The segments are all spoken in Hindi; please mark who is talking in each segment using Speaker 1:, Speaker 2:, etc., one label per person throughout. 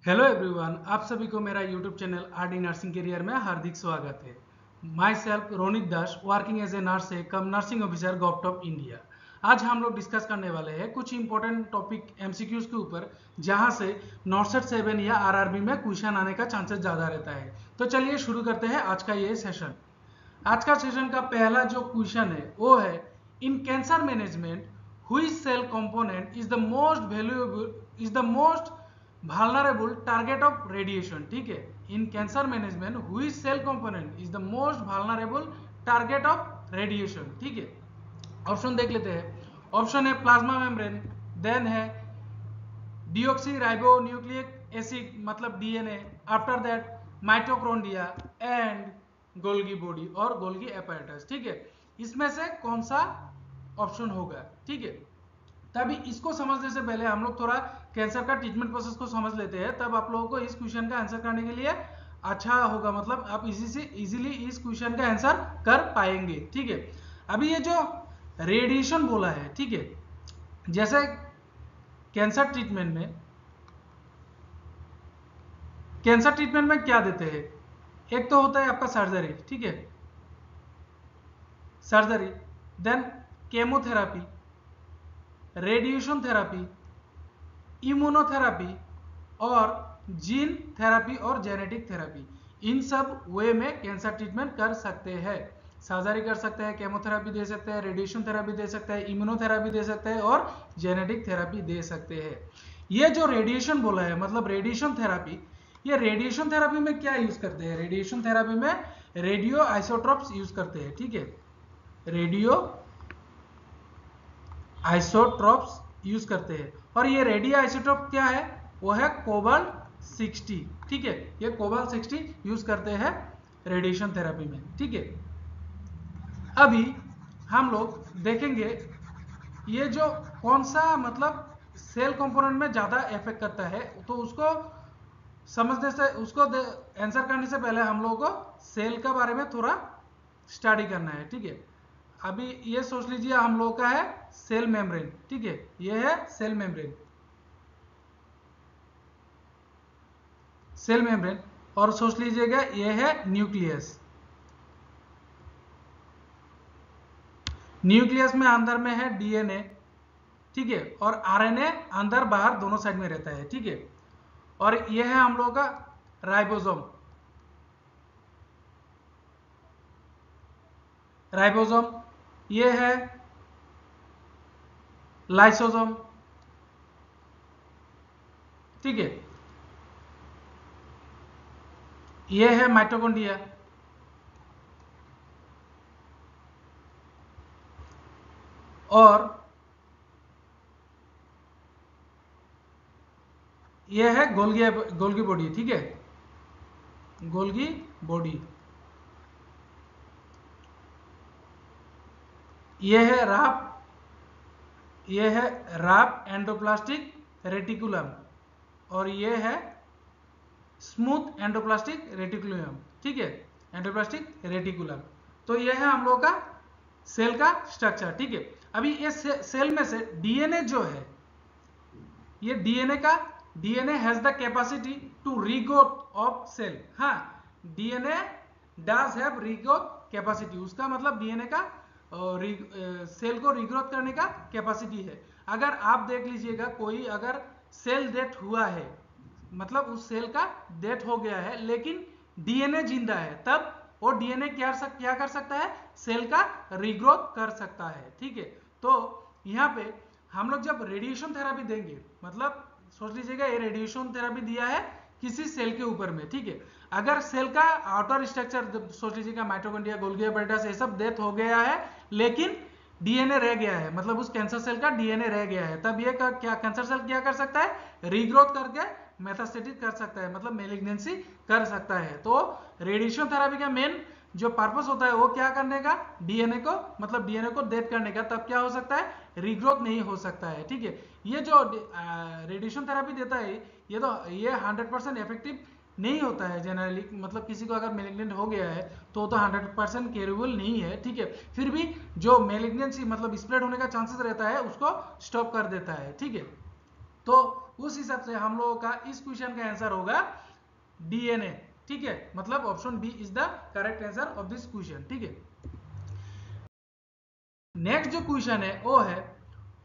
Speaker 1: हेलो एवरीवन, आप सभी को मेरा YouTube channel RD nursing career में हार्दिक स्वागत है। Myself Ronit Das, working as a nurse है cum nursing officer government of India. आज हम लोग डिस्कस करने वाले हैं कुछ इंपॉर्टेंट टॉपिक एमसीक्यूज के ऊपर, जहां से नॉर्सेट 7 या आरआरबी में क्वेश्चन आने का चांसेस ज़्यादा रहता है। तो चलिए शुरू करते हैं आज का ये सेशन। आज का सेशन का पहला जो क्वेश्चन है वो है, in cancer management which cell component is the most valuable is the most vulnerable target of radiation। ठीक है, in cancer management which cell component is the most vulnerable target of radiation। ठीक है, ऑप्शन देख लेते हैं। ऑप्शन है प्लाज्मा मेम्ब्रेन, देन है डिऑक्सी राइबो न्यूक्लिक एसिड मतलब DNA, after that mitochondria and Golgi body और गोल्गी एपैरेटस। ठीक है, इसमें से कौन सा ऑप्शन होगा? ठीक है, तभी इसको समझने से पहले हम लोग थोड़ा कैंसर का ट्रीटमेंट प्रोसेस को समझ लेते हैं, तब आप लोगों को इस क्वेश्चन का आंसर करने के लिए अच्छा होगा, मतलब आप इजीली इस क्वेश्चन का आंसर कर पाएंगे। ठीक है, अभी ये जो रेडिएशन बोला है, ठीक है, जैसे कैंसर ट्रीटमेंट में क्या देते हैं? एक तो होता है आपका सर्जरी, ठीक है, surgery, then chemotherapy, radiation therapy, immunotherapy और जीन थेरापी और जेनेटिक थेरापी। इन सब वे में कैंसर ट्रीटमेंट कर सकते हैं। सर्जरी कर सकते हैं, केमोथेरापी दे सकते हैं, रेडिएशन थेरापी दे सकते हैं, इम्यूनोथेरापी दे सकते हैं और जेनेटिक थेरापी दे सकते हैं। ये जो रेडिएशन बोला है मतलब रेडिएशन थेरापी, ये रेडिएशन थेरापी में क्या यूज करते हैं? रेडिएशन थेरापी में रेडियो आइसोटोप्स यूज करते हैं। ठीक है, रेडियो आइसोटोप्स यूज करते हैं, और ये रेडियो आइसोटोप क्या है? वो है कोबाल्ट 60। ठीक है, ये कोबाल्ट 60 यूज करते हैं रेडिएशन थेरापी में। ठीक है, अभी हम लोग देखेंगे ये जो कौन सा मतलब सेल कंपोनेंट में ज्यादा इफेक्ट करता है, तो उसको समझने से उसको आंसर करने से पहले हम लोगों को सेल के बारे में थोड़ा स्टडी करना है। ठीक है, अभी ये सोच लीजिए हम लोगों का है सेल मेम्ब्रेन। ठीक है, ये है सेल मेम्ब्रेन, सेल मेम्ब्रेन, और सोच लीजिएगा ये है न्यूक्लियस। न्यूक्लियस में अंदर में है डीएनए, ठीक है, और आरएनए अंदर बाहर दोनों साइड में रहता है। ठीक है, और ये है हम लोगों का राइबोसोम, राइबोसोम, ये है लाइसोसोम। ठीक है, ये है माइटोकॉन्ड्रिया, और ये है गोल्गी बॉडी। ठीक है, गोल्गी बॉडी, ये है राप एंडोप्लास्टिक रेटिकुलम, और ये है स्मूथ एंडोप्लास्टिक रेटिकुलम। ठीक है, एंडोप्लास्टिक रेटिकुलम। तो ये है हम लोग का सेल का स्ट्रक्चर। ठीक है, अभी ये सेल में से डीएनए जो है, ये DNA has the capacity to regrowth of cell. हाँ, DNA does have regrowth capacity, उसका मतलब डीएनए का सेल को रीग्रोथ करने का कैपेसिटी है। अगर आप देख लीजिएगा कोई अगर सेल डेथ हुआ है, मतलब उस सेल का डेथ हो गया है लेकिन डीएनए जिंदा है, तब वो डीएनए क्या कर सकता है? सेल का रीग्रोथ कर सकता है। ठीक है, तो यहाँ पे हम लोग जब रेडिएशन थेरापी देंगे, मतलब सोच लीजिएगा ये रेडिएशन थेरापी दिया है किसी सेल के ऊपर में। ठीक है, अगर सेल का आउटर स्ट्रक्चर सोच लीजिएगा माइटोकॉन्ड्रिया, गोल्गी एपैरेटस, ये सब डेथ हो गया है लेकिन डीएनए रह गया है, मतलब उस कैंसर सेल का डीएनए रह गया है, तब ये क्या कैंसर सेल क्या कर सकता है? रीग्रोथ करके मेटास्टेटिक कर सकता है, मतलब मेलिग्नेंसी कर सकता है। तो रेडिएशन थेरापी का मेन जो पर्पस होता है वो क्या करने का? डीएनए को, मतलब डीएनए को डेथ करने का, तब क्या हो सकता है? रीग्रोथ नहीं हो सकता है। ठीक है, ये जो रेडिएशन थेरापी देता है ये 100% इफेक्टिव नहीं होता है जनरली, मतलब किसी को अगर मेलिग्नेंट हो गया है तो 100% क्यूरेबल नहीं है। ठीक है, फिर भी जो मेलिग्नेंसी मतलब स्प्रेड होने का चांसेस रहता है उसको स्टॉप कर देता है। ठीक है, तो उस हिसाब से हम लोगों का इस क्वेश्चन का आंसर होगा DNA, ठीक है, मतलब option B is the correct answer of this question, ठीक है। नेक्स्ट जो क्वेश्चन है वो है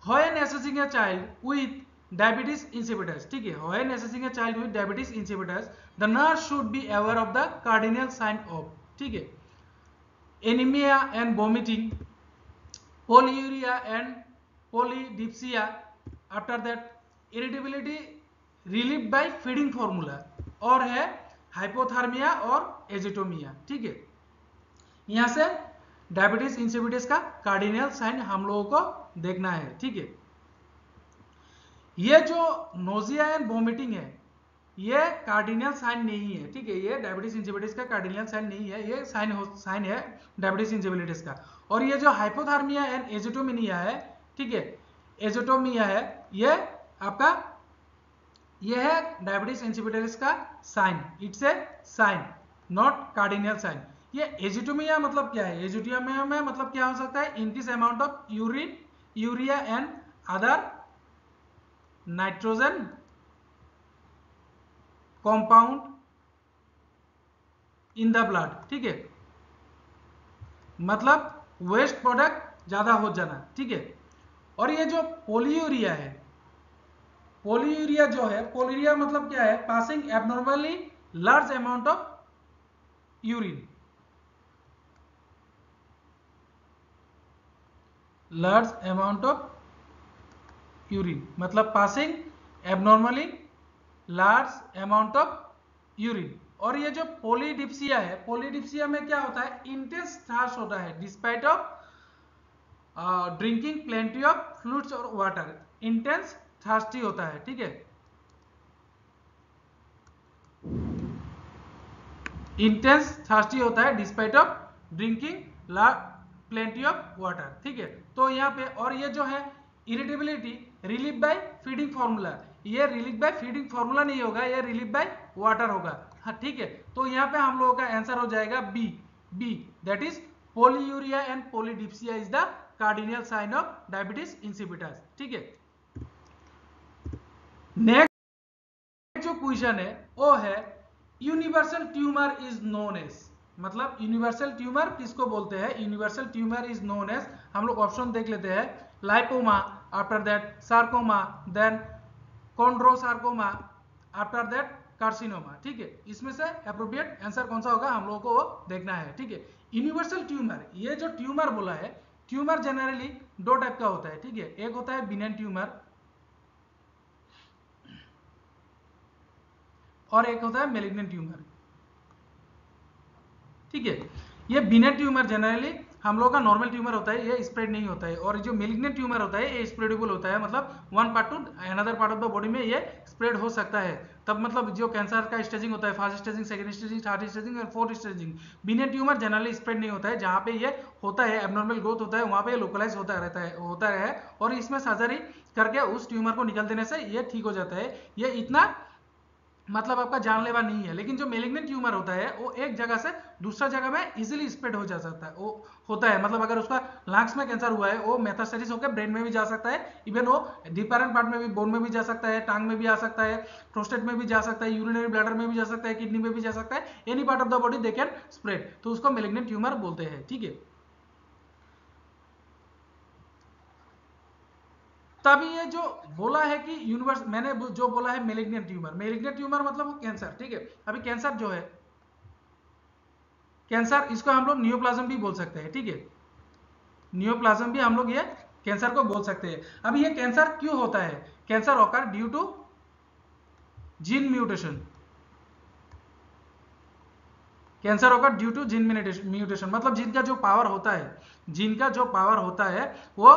Speaker 1: when assessing a child with diabetes insipidus, ठीक है, when assessing a child with diabetes insipidus the nurse should be aware of the cardinal sign of, ठीक है, anaemia and vomiting, polyuria and polydipsia, after that irritability relieved by feeding formula, और है हाइपोथर्मिया और एजिटोमिया, ठीक है। यहां से डायबिटीज इंसिपिडस का कार्डिनल साइन हम लोगों को देखना है, ठीक है। ये जो नोजिया एंड वोमिटिंग है ये कार्डिनल साइन नहीं है, ठीक है, ये डायबिटीज इंसिपिडस का कार्डिनल साइन नहीं है, ये साइन है डायबिटीज इंसिपिडस का। और ये जो हाइपोथर्मिया एंड एजिटोमिया है, ठीक है, एजिटोमिया है, ये आपका ये है डायबिटीज इंसिपिडस का sign, it's a sign not cardinal sign. ये एजिटोमिया मतलब क्या है, एजिटोमिया में मतलब क्या हो सकता है, increase amount of urine, urea and other nitrogen compound in the blood, ठीक है, मतलब वेस्ट प्रोडक्ट ज्यादा हो जाना, ठीक है। और ये जो पोलियूरिया है, पोलियूरिया जो है, पोलियूरिया मतलब क्या है, passing abnormally large amount of urine, large amount of urine मतलब passing abnormally large amount of urine. और ये जो पोलीडिप्सिया है, पोलीडिप्सिया में क्या होता है, इंटेंस थर्स्ट होता है despite of drinking plenty of fluids और वाटर, इंटेंस थर्स्टी होता है, ठीक है, इंटेंस थर्स्टी होता है despite of drinking plenty of water, ठीक है। तो यहाँ पे और ये जो है irritability relieve by feeding formula, ये रिलीव बाय फीडिंग फार्मूला नहीं होगा, ये रिलीव बाय वाटर होगा, हाँ, ठीक है। तो यहाँ पे हम लोगों का आंसर हो जाएगा B, B that is polyuria and polydipsia is the cardinal sign of diabetes insipidus, ठीक है। नेक्स्ट जो क्वेश्चन है वो है universal tumour is known as, मतलब यूनिवर्सल ट्यूमर किसको बोलते हैं, universal tumour is known as, हम लोग ऑप्शन देख लेते हैं, lipoma, after that sarcoma, then chondrosarcoma, after that carcinoma, ठीक है। इसमें से एप्रोप्रिएट आंसर कौन सा होगा हम लोगों को वो देखना है, ठीक है। यूनिवर्सल ट्यूमर, ये जो ट्यूमर बोला है, ट्यूमर जनरली दो टाइप का होता है, ठीक है, एक होता है बिनेन ट्यूमर और एक होता है मेलिग्नेंट ट्यूमर, ठीक है। ये बिनेन ट्यूमर जनरली हम लोग का नॉर्मल ट्यूमर होता है, ये स्प्रेड नहीं होता है, और जो मेलिग्नेंट ट्यूमर होता है ये स्प्रेडेबल होता है, मतलब one part two another part of the body में ये स्प्रेड हो सकता है। तब मतलब जो कैंसर का स्टेजिंग होता है, first staging, second staging, third staging और fourth staging, benign tumour generally spread नहीं होता है, जहां पे ये होता है एब्नॉर्मल ग्रोथ होता है वहां पे लोकलाइज होता है और इसमें सर्जरी करके उस ट्यूमर को निकल देने से ये ठीक हो जाता है। ये इतना मतलब आपका जानलेवा नहीं है, लेकिन जो मेलिग्नेंट ट्यूमर होता है वो एक जगह से दूसरा जगह में इजीली स्प्रेड हो जा सकता है, वो होता है, मतलब अगर उसका लंग्स में कैंसर हुआ है वो मेटास्टेसिस होकर ब्रेन में भी जा सकता है, इवन वो डिफरेंट पार्ट में भी, बोन में भी जा सकता है, टांग में भी आ सकता है, प्रोस्टेट में भी जा सकता है, यूरिनरी ब्लैडर में भी जा सकता है, किडनी में भी जा सकता है, any part of the body they can spread, तो उसको मेलिग्नेंट ट्यूमर बोलते हैं, ठीक है। तभी ये जो बोला है कि यूनिवर्स, मैंने जो बोला है मेलिग्नेंट ट्यूमर, मेलिग्नेंट ट्यूमर मतलब कैंसर, ठीक है। अभी कैंसर जो है, कैंसर इसको हम लोग नियोप्लाज्म भी बोल सकते हैं, ठीक है, नियोप्लाज्म भी हम लोग ये कैंसर को बोल सकते हैं। अब ये कैंसर क्यों होता है, cancer occur due to gene mutation, cancer होगा ड्यू टू जीन म्यूटेशन, मतलब जीन का जो पावर होता है, जीन का जो पावर होता है वो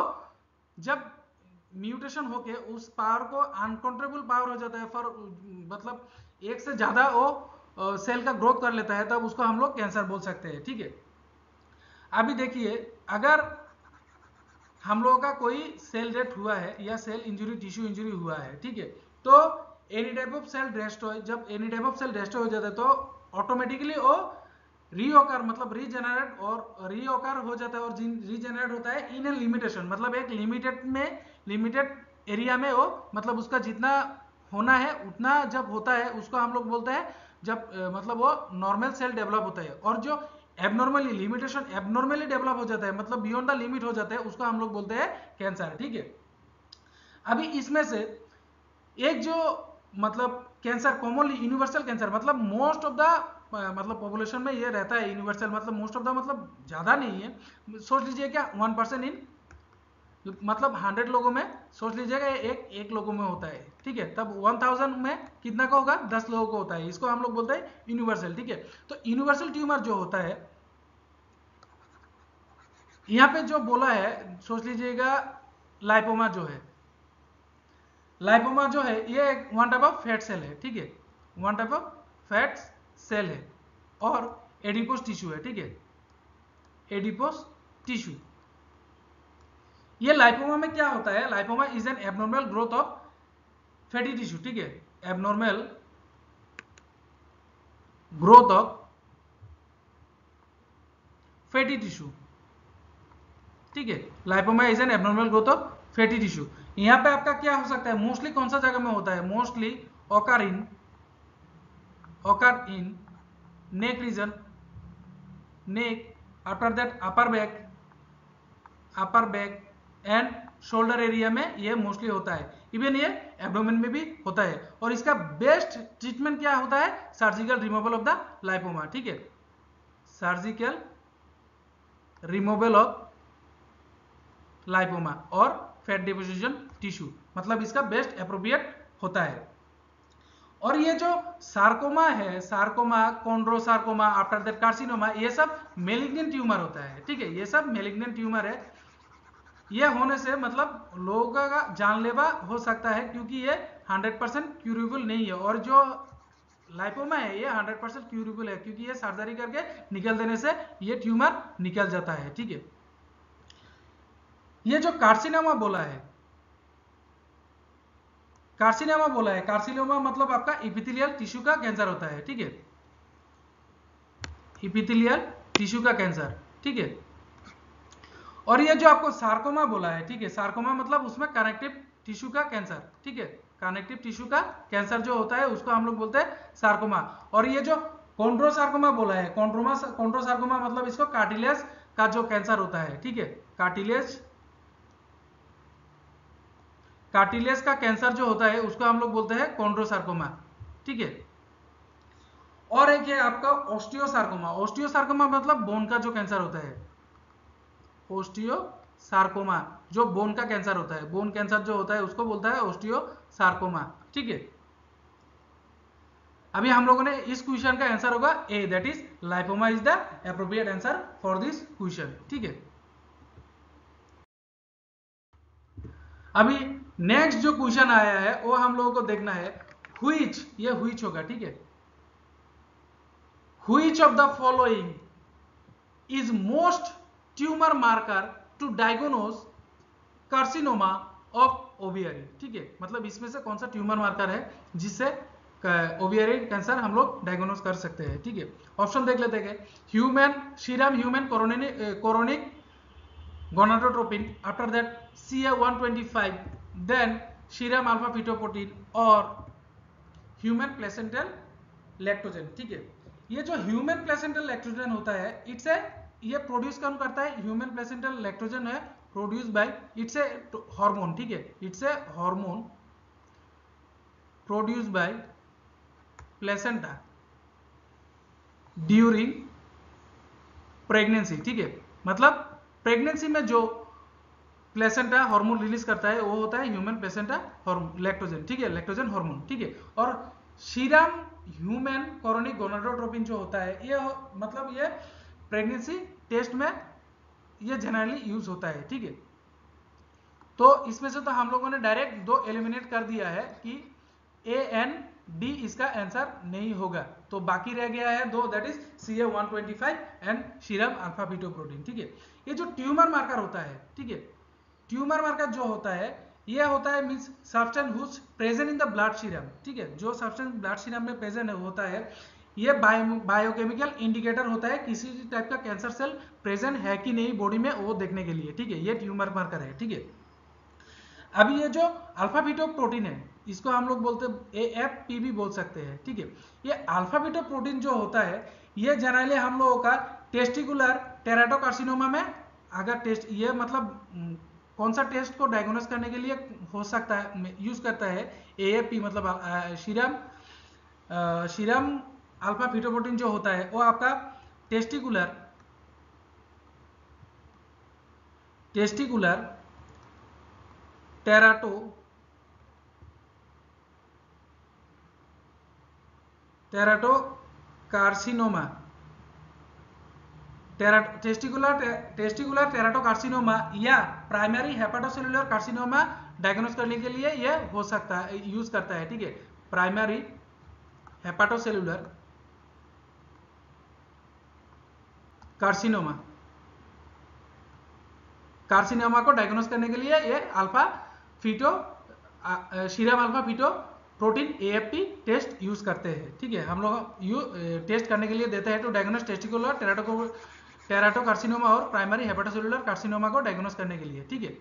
Speaker 1: जब म्यूटेशन होके उस पावर को अनकंट्रोलेबल पावर हो जाता है, फॉर मतलब एक से ज्यादा वो सेल का ग्रोथ कर लेता है, तब उसको हम लोग कैंसर बोल सकते हैं, ठीक है। अभी देखिए, अगर हम लोगों का कोई सेल डेथ हुआ है या सेल इंजुरी, टिश्यू इंजुरी हुआ है, ठीक है, तो any type of cell destroy, जब any type of cell destroy हो जाता है तो ऑटोमेटिकली वो रीओकर मतलब रीजेनरेट और रीओकर हो जाता है, और रीजेनरेट होता है इन ए लिमिटेशन, मतलब एक लिमिटेड में, लिमिटेड एरिया में वो मतलब उसका जितना होना है उतना जब होता है उसको हम लोग बोलते हैं जब मतलब वो नॉर्मल सेल डेवलप होता है, और जो एबनॉर्मली लिमिटेशन एबनॉर्मली डेवलप हो जाता है मतलब बियॉन्ड द लिमिट हो जाता है उसको हम लोग बोलते हैं कैंसर। ठीक है, अभी इसमें से एक जो मतलब कैंसर कॉमनली यूनिवर्सल कैंसर मतलब मोस्ट ऑफ द मतलब पॉपुलेशन में ये रहता है यूनिवर्सल मतलब मोस्ट ऑफ द मतलब ज़्यादा नहीं है, सोच लीजिए क्या 1% इन मतलब 100 लोगों में सोच लीजिएगा एक लोगों में होता है। ठीक है, तब 1000 में कितना का होगा 10 लोगों को होता है, इसको हम लोग बोलते हैं यूनिवर्सल। ठीक है, तो यूनिवर्सल ट्यूमर जो होता है यहाँ पे जो बोला है सोच लीजिएगा लाइपोमा जो है, लाइपोमा जो है ये one type of fat cell है। ठीक है, one type of fat cell है और एडिपोस टिश्यू है। ठीक है, एडिपोस टिश्यू। ये लाइपोमा में क्या होता है, lipoma is an abnormal growth of fatty tissue. ठीक है, abnormal growth of fatty tissue. ठीक है, lipoma is an abnormal growth of fatty tissue. यहां पे आपका क्या हो सकता है, मोस्टली कौन सा जगह में होता है, mostly occur in neck region, neck, after that upper back and shoulder area में ये मोस्टली होता है, इवन ये एब्डोमेन में भी होता है। और इसका बेस्ट ट्रीटमेंट क्या होता है, surgical removal of the lipoma. ठीक है, सर्जिकल रिमूवल ऑफ लाइपोमा और फैट डिपोजिशन टिश्यू मतलब इसका बेस्ट अप्रोप्रिएट होता है। और ये जो सार्कोमा है, सार्कोमा, कॉन्ड्रोसार्कोमा, आफ्टर दैट कार्सिनोमा, ये सब मेलिग्नेंट ट्यूमर होता है। ठीक है, ये सब मेलिग्नेंट ट्यूमर है, ये होने से मतलब लोगों का जानलेवा हो सकता है क्योंकि ये 100% क्यूरेबल नहीं है। और जो लाइपोमा है ये 100% क्यूरेबल है क्योंकि ये सर्जरी करके निकल देने से ये ट्यूमर निकल जाता है। ठीक है, ये जो कार्सिनोमा बोला है, कार्सिनोमा मतलब आपका इपिथेलियल टिश्यू का कैंसर होता है। ठीक है, इपिथेलियल टिश्यू का कैंसर। ठीक है, और ये जो आपको सार्कोमा बोला है, ठीक है, सार्कोमा मतलब उसमें कनेक्टिव टिश्यू का कैंसर। ठीक है, कनेक्टिव टिश्यू का कैंसर जो होता है उसको हम लोग बोलते हैं सार्कोमा। और ये जो कॉन्ड्रोसार्कोमा बोला है, कॉन्ड्रोसार्कोमा मतलब इसको कार्टिलेज का जो कैंसर होता है। ठीक है, कार्टिलेज का कैंसर जो होता है उसको हम लोग बोलते हैं कॉन्ड्रोसार्कोमा। ठीक है, और एक है आपका ऑस्टियोसार्कोमा। ऑस्टियोसार्कोमा मतलब बोन का जो कैंसर होता है, ऑस्टियोसार्कोमा जो बोन का कैंसर होता है, बोन कैंसर जो होता है उसको बोलता है ऑस्टियोसार्कोमा। ठीक है, अभी हम लोगों ने इस क्वेश्चन का आंसर होगा A, that is lipoma is the appropriate answer for this question. ठीक है, अभी नेक्स्ट जो क्वेश्चन आया है वो हम लोगों को देखना है व्हिच, ये व्हिच होगा। ठीक है, which of the following is most tumour marker to diagnose carcinoma of ovary. ठीक है, मतलब इसमें से कौन सा ट्यूमर मार्कर है जिससे ओवियरी कैंसर हम लोग डायग्नोज कर सकते हैं। ठीक है, ऑप्शन देख लेते हैं, human serum human chorionic gonadotropin, after that CA125, then serum alpha fetoprotein और ह्यूमन प्लेसेंटल लैक्टोजन। ठीक है, ये जो ह्यूमन प्लेसेंटल लैक्टोजन होता है इट्स ए, ये प्रोड्यूस कौन करता है, ह्यूमन प्लेसेंटल लैक्टोजन है produce by, it's a hormone. ठीक है, it's a hormone produce by placenta during pregnancy. ठीक है, मतलब प्रेगनेंसी में जो प्लेसेंटा हार्मोन रिलीज करता है वो होता है ह्यूमन प्लेसेंटा लैक्टोजन। ठीक है, लैक्टोजन हार्मोन। ठीक है, और सीरम ह्यूमन कोरोनिक गोनाडोट्रोपिन जो होता है ये मतलब ये प्रेगनेंसी टेस्ट में ये जनरली यूज होता है। ठीक है, तो इसमें से तो हम लोगों ने डायरेक्ट दो एलिमिनेट कर दिया है कि ए एन डी इसका आंसर नहीं होगा, तो बाकी रह गया है दो, that is CA125 and serum alpha fetoprotein. ठीक है, ये जो ट्यूमर मार्कर होता है, ठीक है, ट्यूमर मार्कर जो होता है ये होता है means substance which present in the blood serum. ठीक है, जो सब्सटेंस ब्लड सीरम में प्रेजेंट होता है ये बायोकेमिकल इंडिकेटर होता है किसी टाइप का कैंसर सेल प्रेजेंट है कि नहीं बॉडी में वो देखने के लिए। ठीक है, ये ट्यूमर मार्कर है। ठीक है, अभी ये जो अल्फा फीटोप्रोटीन है इसको हम लोग बोलते हैं AFP भी बोल सकते हैं, ठीक है। ये अल्फा बीटा प्रोटीन जो होता है ये जनरली हम लोगों का टेस्टिकुलर टेराटोकार्सिनोमा में अगर टेस्ट ये मतलब कौन सा टेस्ट को डायग्नोस करने के लिए हो सकता है यूज करता है AFP मतलब सीरम अल्फा फीटोप्रोटीन जो होता है वो आपका टेस्टिकुलर टेराटोकार्सिनोमा टेस्टिकुलर टेराटोकार्सिनोमा या प्राइमरी हेपाटोसेलुलर कार्सिनोमा डायग्नोस करने के लिए ये हो सकता है यूज करता है, ठीक है। प्राइमरी हेपाटोसेलुलर कार्सिनोमा को डायग्नोस करने के लिए ये serum alpha fetoprotein AFP test use करते हैं, ठीक है। हम लोग टेस्ट करने के लिए देते हैं टू डायग्नोस टेस्टिकुलर टेराटोकार्सिनोमा और प्राइमरी हेपाटोसेलुलर कार्सिनोमा को डायग्नोस करने के लिए, ठीक है।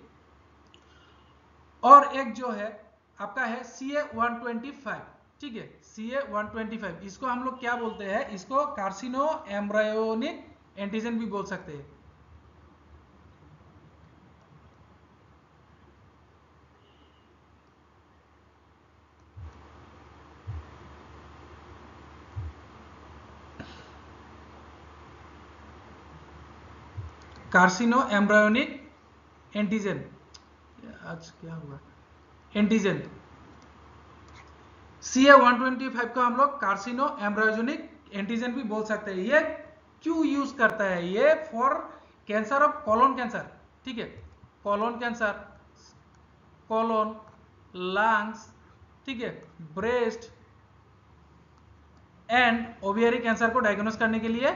Speaker 1: और एक जो है आपका है CA-125, ठीक है। CA-125 इसको हम लोग क्या बोलते हैं, इसको कार्सिनो एम्ब्रायोनिक एंटीजन भी बोल सकते हैं। कार्सिनो एम्ब्रायोनिक एंटीजन, आज क्या हुआ, एंटीजन CA-125 को हम लोग कार्सिनो एम्ब्रायोनिक एंटीजन भी बोल सकते हैं। ये क्यों यूज करता है, ये for cancer of colon cancer, ठीक है। कोलोन कैंसर, कोलोन, लंग्स, ठीक है, ब्रेस्ट एंड ओवियरी कैंसर को डायग्नोस करने के लिए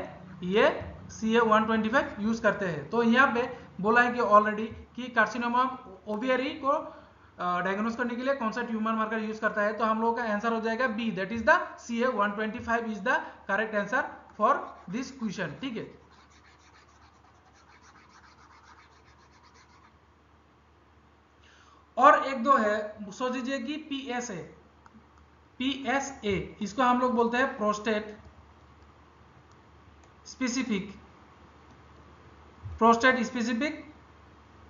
Speaker 1: ये CA-125 यूज करते हैं। तो यहाँ पे बोला है कि ऑलरेडी कि कार्सिनोमा ओवियरी को डायग्नोस करने के लिए कौन सा ट्यूमर मार्कर यूज करता है, तो हम लोगों का आंसर हो जाएगा B, that is the CA-125 is the correct answer for this question, ठीक है। और एक दो है, सोच लीजिए कि PSA इसको हम लोग बोलते हैं प्रोस्टेट स्पेसिफिक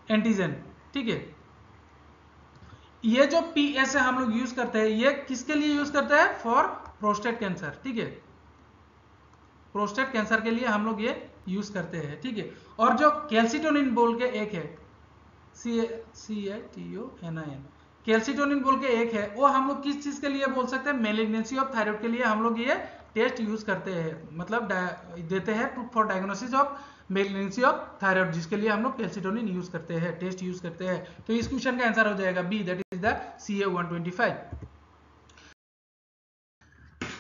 Speaker 1: एंटीजन, ठीक है। ये जो PSA हम लोग यूज करते हैं ये किसके लिए यूज करते हैं, फॉर प्रोस्टेट कैंसर, ठीक है। प्रोस्टेट कैंसर के लिए हम लोग ये यूज करते हैं, ठीक है। और जो कैल्सिटोनिन बोल के एक है CATONIN, कैल्सिटोनिन बोल के एक है, वो हम लोग किस चीज के लिए बोल सकते हैं, मैलिग्नेंसी ऑफ थायराइड के लिए हम लोग ये टेस्ट यूज करते हैं, मतलब देते हैं for diagnosis of malignancy of thyroid, जिसके लिए हम लोग कैल्सिटोनिन यूज करते हैं, टेस्ट यूज करते हैं। तो इस क्वेश्चन का आंसर हो जाएगा B, that is the CA-125।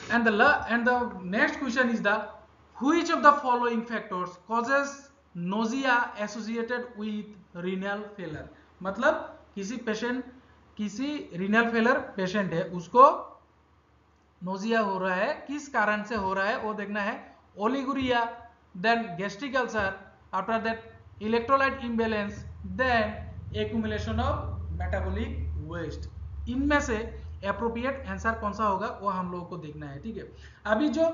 Speaker 1: and the next question is the which of the following factors causes nausea associated with renal failure, मतलब किसी रीनल फेलर पेशेंट है उसको नोजिया हो रहा है, किस कारण से हो रहा है वो देखना है। Oliguria, then gastric ulcer, after that electrolyte imbalance, then accumulation of metabolic waste. इनमें से एप्रोप्रिएट आंसर कौन सा होगा वो हम लोगों को देखना है, ठीक है। अभी जो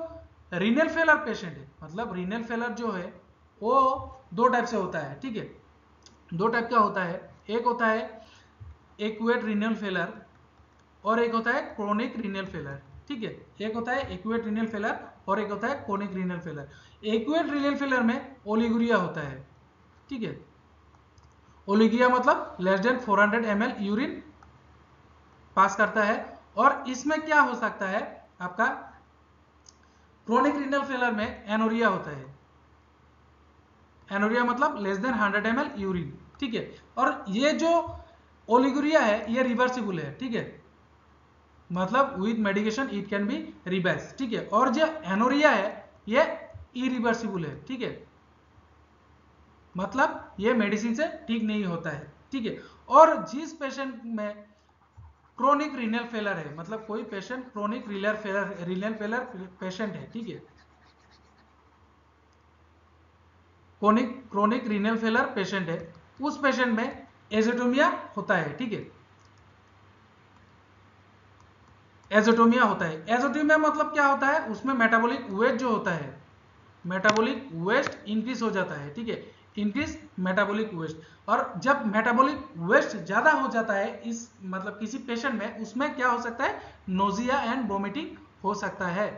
Speaker 1: रीनल फेलर पेशेंट है, मतलब रीनल फेलर जो है वो दो टाइप से होता है, ठीक है। दो टाइप का होता है, एक होता है एक्यूट रीनल फेलर और एक होता है क्रोनिक रीनल फेलर, ठीक है। एक होता है एक्यूट रीनल फेलर और एक होता है chronic renal failure. Acute renal failure में ओलिगुरिया होता है, ठीक है। ओलिगुरिया मतलब less than 400 ml urine pass करता है। और इसमें क्या हो सकता है, आपका क्रोनिक रीनल फेलर में एनोरिया होता है। एनोरिया मतलब लेस देन 100 ml यूरिन, ठीक है। और ये जो ओलिगुरिया है ये रिवर्सिबल है, ठीक है, मतलब with medication it can be reverse, ठीक है। और जो एनोरिया है ये इरिवर्सिबल है, ठीक है, मतलब ये मेडिसिन से ठीक नहीं होता है, ठीक है। और जिस पेशेंट में क्रोनिक रीनल फेलर है, मतलब कोई patient chronic renal failure patient है, ठीक है, क्रोनिक रीनल फेलर पेशेंट है, उस पेशेंट में एजिटोमिया होता है, ठीक है। एजोटोमिया होता है। एजोटोमिया मतलब क्या होता है, उसमें मेटाबॉलिक वेट जो होता है, मेटाबॉलिक वेस्ट इंक्रीज हो जाता है, ठीक है, इंक्रीज मेटाबॉलिक वेस्ट। और जब मेटाबॉलिक वेस्ट ज्यादा हो जाता है इस मतलब किसी पेशेंट में, उसमें क्या हो सकता है, नोजिया एंड वोमिटिंग हो सकता है।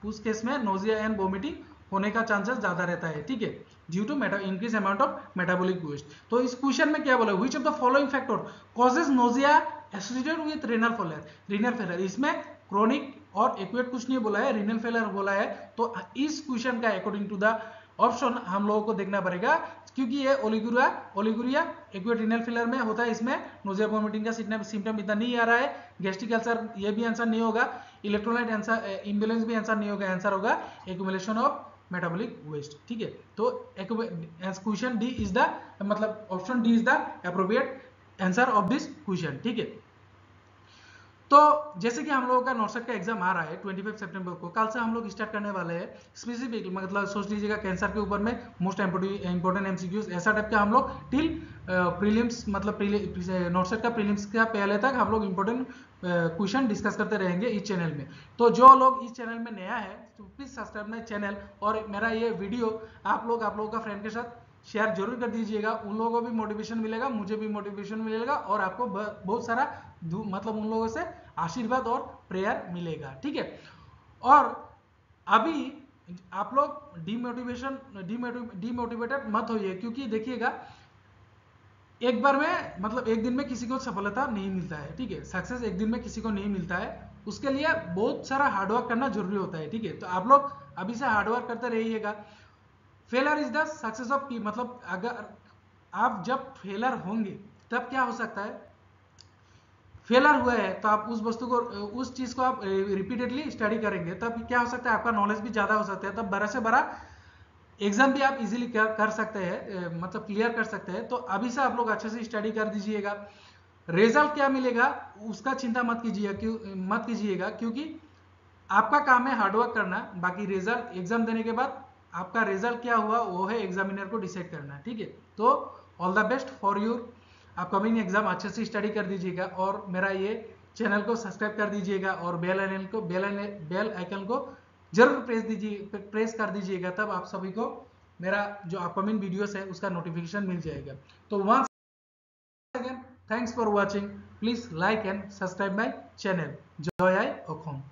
Speaker 1: उस केस में नोजिया एंड वोमिटिंग होने का चांसेस ज्यादा रहता है, ठीक है, due to increase amount of metabolic waste. तो इस क्वेश्चन में क्या बोला, which of the following factor causes nausea associated with renal failure, renal failure. इसमें क्रोनिक और एक्यूट कुछ नहीं बोला है, रीनल फेलियर बोला है। तो इस क्वेश्चन का अकॉर्डिंग टू द ऑप्शन हम लोगों को देखना पड़ेगा, क्योंकि ये ओलिगुरिया एक्यूट रीनल फेलियर में होता है। इसमें नोजिया वोमिटिंग का सिम्टम इतना नहीं आ रहा है। गैस्ट्रिक अल्सर ये भी आंसर नहीं होगा, इलेक्ट्रोलाइट आंसर इम्बैलेंस भी आंसर नहीं होगा, आंसर होगा एक्यूमुलेशन ऑफ मेटाबॉलिक वेस्ट, ठीक है। तो क्वेश्चन डी इज द मतलब option D is the appropriate answer of this question, ठीक है। तो जैसे कि हम लोगों का नॉर्सेट का एग्जाम आ रहा है 25 सितंबर को, कल से हम लोग स्टार्ट करने वाले हैं स्पेसिफिक, मतलब सोच लीजिएगा कैंसर के ऊपर में मोस्ट इंपोर्टेंट एमसीक्यूज ऐसा टाइप का हम लोग टिल प्रीलिम्स मतलब नॉर्सेट का प्रीलिम्स का पहले तक हम लोग इंपोर्टेंट क्वेश्चन डिस्कस करते रहेंगे इस चैनल में। तो जो लोग इस चैनल में नया है तो प्लीज सब्सक्राइब माई चैनल, और मेरा ये वीडियो आप लोगों का फ्रेंड के साथ शेयर जरूर कर दीजिएगा। उन लोगों को भी मोटिवेशन मिलेगा, मुझे भी मोटिवेशन मिलेगा, और आपको बहुत सारा मतलब उन लोगों से आशीर्वाद और प्रेयर मिलेगा, ठीक है। और अभी आप लोग डिमोटिवेटेड मत होइए, क्योंकि देखिएगा एक बार में मतलब एक दिन में किसी को सफलता नहीं मिलता है, ठीक है, सक्सेस एक दिन में किसी को नहीं मिलता है, उसके लिए बहुत सारा हार्डवर्क करना जरूरी होता है, ठीक है। तो आप लोग अभी से हार्डवर्क करते रहिएगा। Failure is the success of की, मतलब अगर आप जब फेलर होंगे तब क्या हो सकता है, फेलर हुआ है तो आप उस वस्तु को उस चीज को आप रिपीटेडली स्टडी करेंगे, तब क्या हो सकता है, आपका नॉलेज भी ज्यादा हो सकता है, तब बड़ा से बड़ा एग्जाम भी आप इजीली कर सकते हैं, मतलब क्लियर कर सकते हैं। तो अभी से आप लोग अच्छे से स्टडी कर दीजिएगा। रिजल्ट क्या मिलेगा उसका चिंता मत कीजिएगा, क्योंकि आपका काम है हार्डवर्क करना, बाकी रिजल्ट एग्जाम देने के बाद आपका रिजल्ट क्या हुआ वो है एग्जामिनर को डिसाइड करना, ठीक है। तो all the best for your upcoming exam, अच्छे से स्टडी कर दीजिएगा, और मेरा ये चैनल को सब्सक्राइब कर दीजिएगा, और बेल आइकन को जरूर प्रेस कर दीजिएगा, तब आप सभी को मेरा जो अपकमिंग वीडियोस है उसका नोटिफिकेशन मिल जाएगा। तो once again thanks for watching, please like and subscribe my channel. जय आई ओखम।